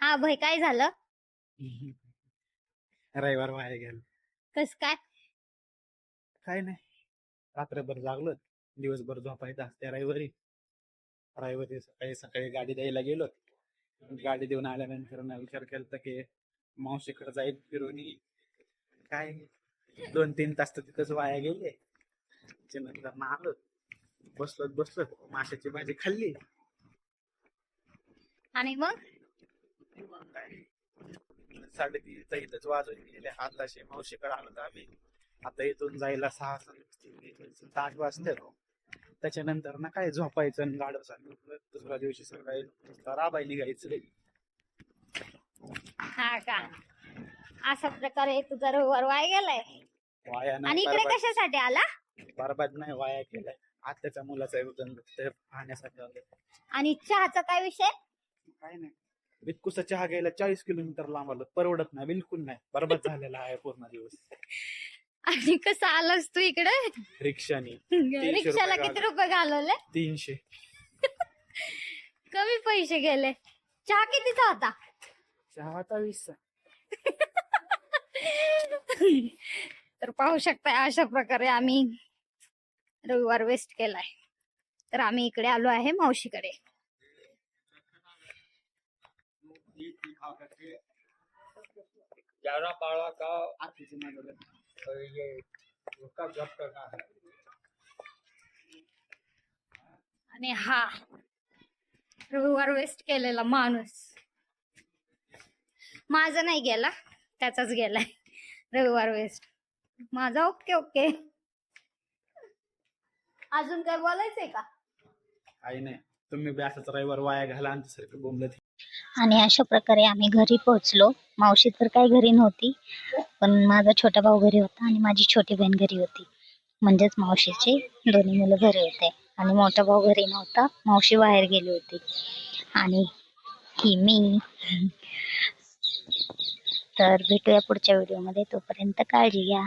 हा भय काय झालं? रविवार वाया गेला. कस काय? काय नाही, रात्रभर जागलो, दिवसभर झोपायचं असते. रविवारी रविवारी सकाळी सकाळी गाडी द्यायला गेलो. गाडी देऊन आल्यानंतर ना विचार केला की मावशीकडे जाईल फिरून येईल. काय 2-3 तास तर तिथंच वाया गेले. त्याच्यानंतर ना आलो, बसलो माशाची भाजी खाल्ली. आणि मग 3:30 इथंच वाजून गेले. आताशी मावशीकडे आलो तर आम्ही आता इथून जायला 6-7 वाजते. त्याच्यानंतर ना काय झोपायचं आणि गाडव चालू. दुसऱ्या दिवशी सकाळी राबाई निघायचं. हा का, अशा प्रकारे तुझा रविवार वाया गेलाय. वाया आणि नाही, इकडे कशासाठी आला? बरबाद नाही, वाया केलाय. आत्याच्या मुलाचा वजन पाहण्यासाठी आलं. आणि चहाचा काय विषय? काय नाही, बितकुसा चहा घ्यायला 40 किलोमीटर लांब आलो. परवडत नाही, बिलकुल नाही. बरबाद झालेला आहे पूर्ण दिवस. आणि कसं आलास तू इकडे? रिक्षाने. रिक्षाला किती रुपये घालवले? 300. कमी पैसे गेले. चहा कितीचा होता? चहा आता 20. तर पाहू शकताय अशा प्रकारे आम्ही रविवार वेस्ट केलाय. तर आम्ही इकडे आलो आहे मावशीकडे. आणि हा रविवार वेस्ट केलेला माणूस माझा नाही गेला, त्याचाच गेलाय रविवार वेस्ट. माझा ओके ओके. अजून काय बोलायचंय का? काही नाही, तुम्ही बी असंच रविवार वाया घाला आमच्यासारखं बोंबलत. आणि अशा प्रकारे आम्ही घरी पोहोचलो. मावशी तर काही घरी नव्हती, पण माझा छोटा भाऊ घरी होता आणि माझी छोटी बहीण घरी होती. म्हणजेच मावशीचे दोन्ही मुलं घरी होते आणि मोठा भाऊ घरी नव्हता, मावशी बाहेर गेली होती आणि ही मी. तर भेटूया पुढच्या व्हिडिओमध्ये, तोपर्यंत काळजी घ्या.